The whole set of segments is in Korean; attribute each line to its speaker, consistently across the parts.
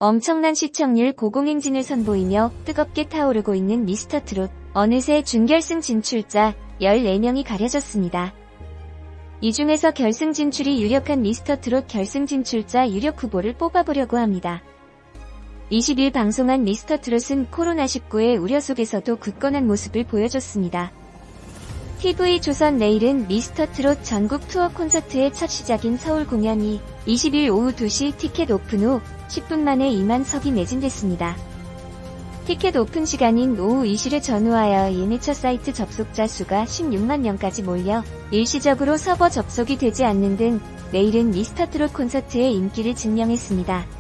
Speaker 1: 엄청난 시청률 고공행진을 선보이며 뜨겁게 타오르고 있는 미스터트롯. 어느새 준결승 진출자 14명이 가려졌습니다. 이 중에서 결승 진출이 유력한 미스터트롯 결승 진출자 유력 후보를 뽑아보려고 합니다. 20일 방송한 미스터트롯은 코로나19의 우려 속에서도 굳건한 모습을 보여줬습니다. TV조선 내일은 미스터트롯 전국 투어 콘서트의 첫 시작인 서울 공연이 20일 오후 2시 티켓 오픈 후 10분 만에 2만 석이 매진됐습니다. 티켓 오픈 시간인 오후 2시를 전후하여 예매처 사이트 접속자 수가 16만 명까지 몰려 일시적으로 서버 접속이 되지 않는 등 내일은 미스터트롯 콘서트의 인기를 증명했습니다.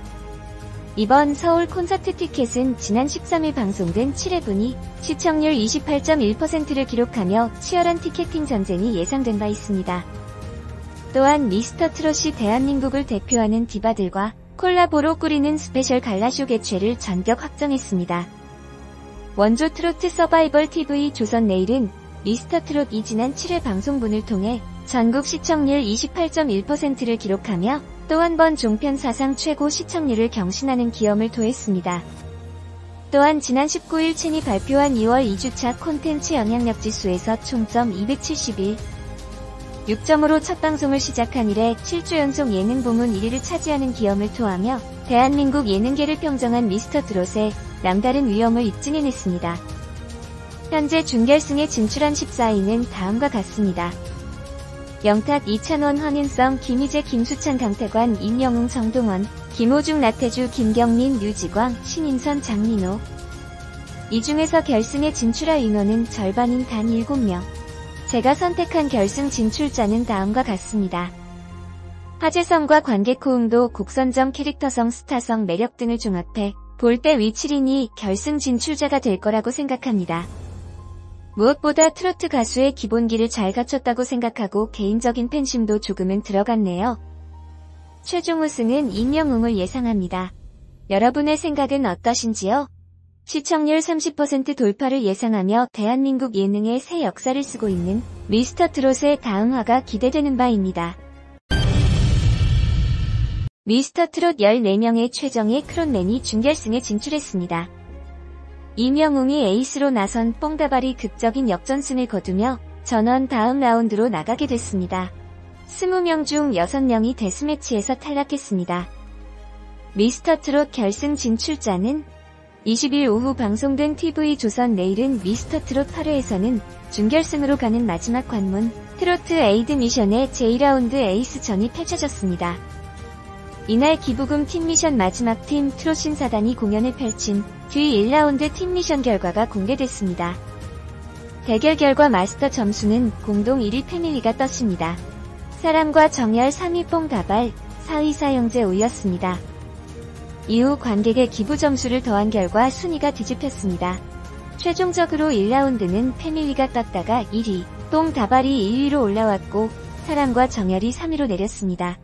Speaker 1: 이번 서울 콘서트 티켓은 지난 13일 방송된 7회분이 시청률 28.1%를 기록하며 치열한 티켓팅 전쟁이 예상된 바 있습니다. 또한 미스터트롯이 대한민국을 대표하는 디바들과 콜라보로 꾸리는 스페셜 갈라쇼 개최를 전격 확정했습니다. 원조 트로트 서바이벌 TV 조선 내일은 미스터트롯이 지난 7회 방송분을 통해 전국 시청률 28.1%를 기록하며 또 한 번 종편 사상 최고 시청률을 경신하는 기염을 토했습니다. 또한 지난 19일 첸이 발표한 2월 2주차 콘텐츠 영향력 지수에서 총점 271, 6점으로 첫 방송을 시작한 이래 7주 연속 예능 부문 1위를 차지하는 기염을 토하며 대한민국 예능계를 평정한 미스터트롯의 남다른 위엄을 입증해냈습니다. 현재 준결승에 진출한 14위는 다음과 같습니다. 영탁, 이찬원, 황윤성, 김희재, 김수찬, 강태관, 임영웅, 정동원, 김호중, 나태주, 김경민, 류지광, 신인선, 장민호. 이 중에서 결승에 진출할 인원은 절반인 단 7명. 제가 선택한 결승 진출자는 다음과 같습니다. 화제성과 관객 호응도, 곡선정, 캐릭터성, 스타성, 매력 등을 종합해 볼 때 위치린이 결승 진출자가 될 거라고 생각합니다. 무엇보다 트로트 가수의 기본기를 잘 갖췄다고 생각하고 개인적인 팬심도 조금은 들어갔네요. 최종 우승은 임영웅을 예상합니다. 여러분의 생각은 어떠신지요? 시청률 30% 돌파를 예상하며 대한민국 예능의 새 역사를 쓰고 있는 미스터트롯의 다음화가 기대되는 바입니다. 미스터트롯 14명의 최정예 크론맨이 준결승에 진출했습니다. 임영웅이 에이스로 나선 뽕다발이 극적인 역전승을 거두며 전원 다음 라운드로 나가게 됐습니다. 20명 중 6명이 데스매치에서 탈락했습니다. 미스터트롯 결승 진출자는 20일 오후 방송된 TV조선 내일은 미스터트롯 8회에서는 준결승으로 가는 마지막 관문 트로트 에이드 미션의 제2라운드 에이스전이 펼쳐졌습니다. 이날 기부금 팀미션 마지막 팀 트롯신사단이 공연을 펼친 뒤 1라운드 팀미션 결과가 공개됐습니다. 대결 결과 마스터 점수는 공동 1위 패밀리가 떴습니다. 사람과 정열 3위 뽕다발, 4위 사형제 오였습니다. 이후 관객의 기부 점수를 더한 결과 순위가 뒤집혔습니다. 최종적으로 1라운드는 패밀리가 떴다가 1위, 뽕다발이 2위로 올라왔고 사람과 정열이 3위로 내렸습니다.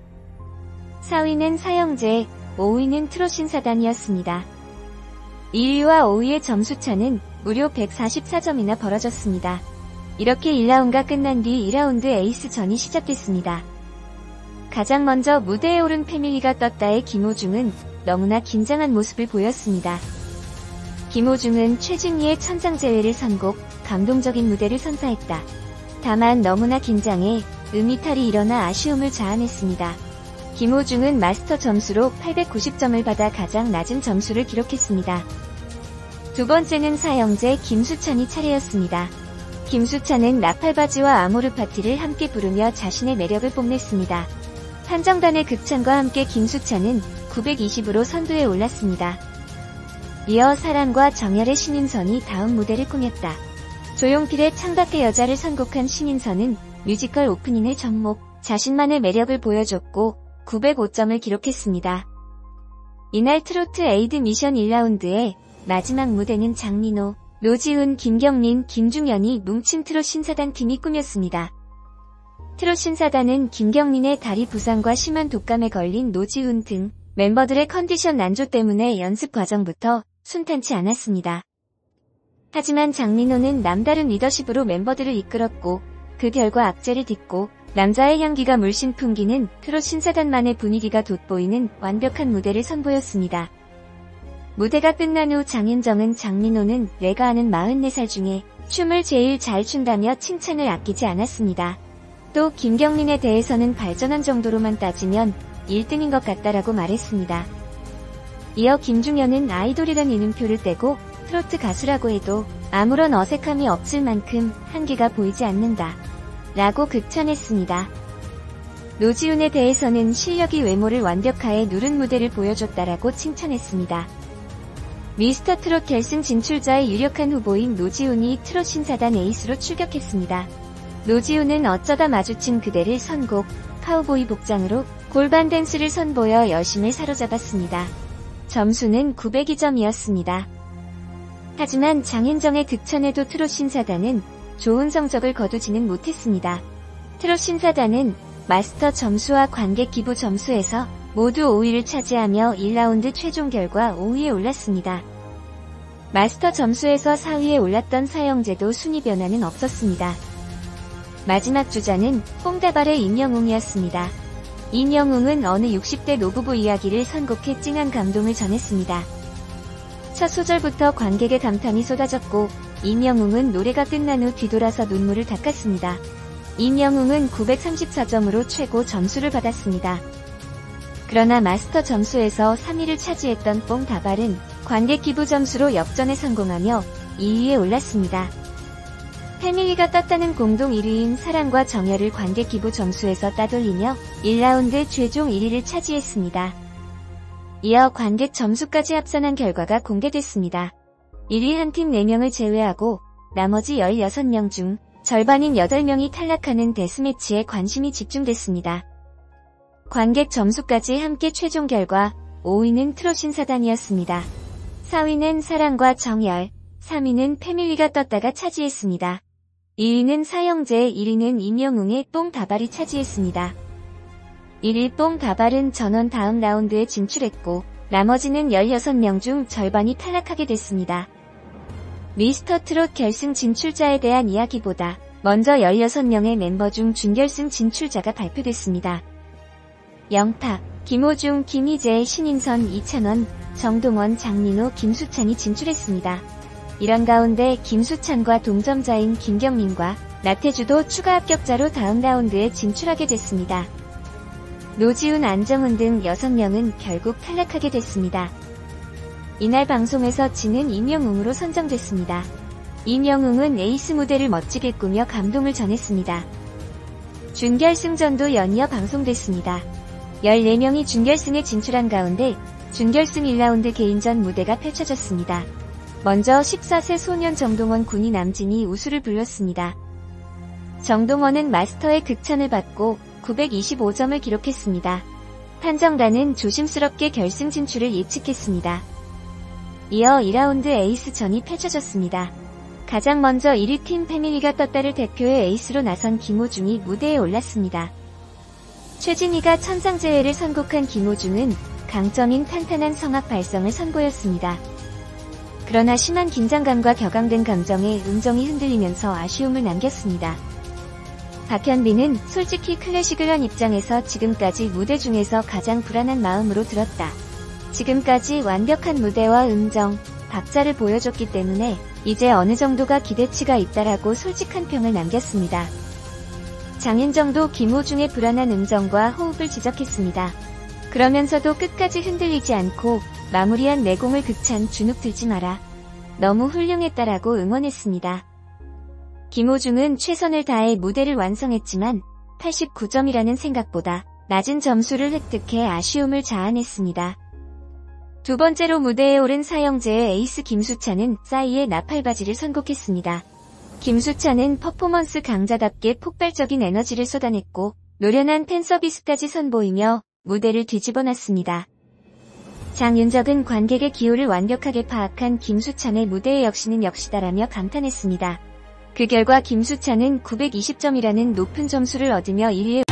Speaker 1: 4위는 사형제, 5위는 트롯신사단이었습니다. 1위와 5위의 점수차는 무려 144점이나 벌어졌습니다. 이렇게 1라운드가 끝난 뒤 2라운드 에이스전이 시작됐습니다. 가장 먼저 무대에 오른 패밀리가 떴다의 김호중은 너무나 긴장한 모습을 보였습니다. 김호중은 최준희의 천상재회를 선곡, 감동적인 무대를 선사했다. 다만 너무나 긴장해 음이탈이 일어나 아쉬움을 자아냈습니다. 김호중은 마스터 점수로 890점을 받아 가장 낮은 점수를 기록했습니다. 두 번째는 사형제 김수찬이 차례였습니다. 김수찬은 나팔바지와 아모르 파티를 함께 부르며 자신의 매력을 뽐냈습니다. 판정단의 극찬과 함께 김수찬은 920으로 선두에 올랐습니다. 이어 사랑과 정열의 신인선이 다음 무대를 꾸몄다. 조용필의 창밖의 여자를 선곡한 신인선은 뮤지컬 오프닝의 접목, 자신만의 매력을 보여줬고 905점을 기록했습니다. 이날 트로트 에이드 미션 1라운드의 마지막 무대는 장민호, 노지훈, 김경민, 김중현이 뭉친 트롯 신사단 팀이 꾸몄습니다. 트롯 신사단은 김경민의 다리 부상과 심한 독감에 걸린 노지훈 등 멤버들의 컨디션 난조 때문에 연습 과정부터 순탄치 않았습니다. 하지만 장민호는 남다른 리더십으로 멤버들을 이끌었고 그 결과 악재를 딛고 남자의 향기가 물씬 풍기는 트롯 신사단만의 분위기가 돋보이는 완벽한 무대를 선보였습니다. 무대가 끝난 후 장윤정은 장민호는 내가 아는 44살 중에 춤을 제일 잘 춘다며 칭찬을 아끼지 않았습니다. 또 김경민에 대해서는 발전한 정도로만 따지면 1등인 것 같다라고 말했습니다. 이어 김중현은 아이돌이란 이름표를 떼고 트로트 가수라고 해도 아무런 어색함이 없을 만큼 한계가 보이지 않는다 라고 극찬했습니다. 노지훈에 대해서는 실력이 외모를 완벽하게 누른 무대를 보여줬다라고 칭찬했습니다. 미스터 트롯 결승 진출자의 유력한 후보인 노지훈이 트롯 신사단 에이스로 출격했습니다. 노지훈은 어쩌다 마주친 그대를 선곡, 카우보이 복장으로 골반 댄스를 선보여 여심을 사로잡았습니다. 점수는 902점이었습니다. 하지만 장윤정의 극찬에도 트롯 신사단은 좋은 성적을 거두지는 못했습니다. 트롯 신사단은 마스터 점수와 관객 기부 점수에서 모두 5위를 차지하며 1라운드 최종 결과 5위에 올랐습니다. 마스터 점수에서 4위에 올랐던 사형제도 순위 변화는 없었습니다. 마지막 주자는 뽕다발의 임영웅이었습니다. 임영웅은 어느 60대 노부부 이야기를 선곡해 찡한 감동을 전했습니다. 첫 소절부터 관객의 감탄이 쏟아졌고 임영웅은 노래가 끝난 후 뒤돌아서 눈물을 닦았습니다. 임영웅은 934점으로 최고 점수를 받았습니다. 그러나 마스터 점수에서 3위를 차지했던 뽕다발은 관객 기부 점수로 역전에 성공하며 2위에 올랐습니다. 패밀리가 떴다는 공동 1위인 사랑과 정열을 관객 기부 점수에서 따돌리며 1라운드 최종 1위를 차지했습니다. 이어 관객 점수까지 합산한 결과가 공개됐습니다. 1위 한 팀 4명을 제외하고 나머지 16명 중 절반인 8명이 탈락하는 데스매치에 관심이 집중됐습니다. 관객 점수까지 함께 최종 결과 5위는 트롯 신사단이었습니다. 4위는 사랑과 정열, 3위는 패밀리가 떴다가 차지했습니다. 2위는 사형제, 1위는 임영웅의 뽕다발이 차지했습니다. 1위 뽕다발은 전원 다음 라운드에 진출했고 나머지는 16명 중 절반이 탈락하게 됐습니다. 미스터 트롯 결승 진출자에 대한 이야기보다 먼저 16명의 멤버 중 준결승 진출자가 발표됐습니다. 영탁, 김호중, 김희재, 신인선, 이찬원, 정동원, 장민호, 김수찬이 진출했습니다. 이런 가운데 김수찬과 동점자인 김경민과 나태주도 추가 합격자로 다음 라운드에 진출하게 됐습니다. 노지훈, 안정훈 등 6명은 결국 탈락하게 됐습니다. 이날 방송에서 지는 임영웅으로 선정됐습니다. 임영웅은 에이스 무대를 멋지게 꾸며 감동을 전했습니다. 준결승전도 연이어 방송됐습니다. 14명이 준결승에 진출한 가운데 준결승 1라운드 개인전 무대가 펼쳐졌습니다. 먼저 14세 소년 정동원 군이 남진이 우수를 불렀습니다. 정동원은 마스터의 극찬을 받고 925점을 기록했습니다. 판정단은 조심스럽게 결승 진출을 예측했습니다. 이어 2라운드 에이스전이 펼쳐졌습니다. 가장 먼저 1위 팀 패밀리가 떴다를 대표해 에이스로 나선 김호중이 무대에 올랐습니다. 최진희가 천상재해를 선곡한 김호중은 강점인 탄탄한 성악 발성을 선보였습니다. 그러나 심한 긴장감과 격앙된 감정에 음정이 흔들리면서 아쉬움을 남겼습니다. 박현빈은 솔직히 클래식을 한 입장에서 지금까지 무대 중에서 가장 불안한 마음으로 들었다. 지금까지 완벽한 무대와 음정, 박자를 보여줬기 때문에 이제 어느 정도가 기대치가 있다라고 솔직한 평을 남겼습니다. 장윤정도 김호중의 불안한 음정과 호흡을 지적했습니다. 그러면서도 끝까지 흔들리지 않고 마무리한 내공을 극찬 주눅 들지 마라. 너무 훌륭했다라고 응원했습니다. 김호중은 최선을 다해 무대를 완성했지만 89점이라는 생각보다 낮은 점수를 획득해 아쉬움을 자아냈습니다. 두 번째로 무대에 오른 사형제의 에이스 김수찬은 싸이의 나팔바지를 선곡했습니다. 김수찬은 퍼포먼스 강자답게 폭발적인 에너지를 쏟아냈고 노련한 팬서비스까지 선보이며 무대를 뒤집어놨습니다. 장윤정은 관객의 기호를 완벽하게 파악한 김수찬의 무대의 역시는 역시다라며 감탄했습니다. 그 결과 김수찬은 920점이라는 높은 점수를 얻으며 1위에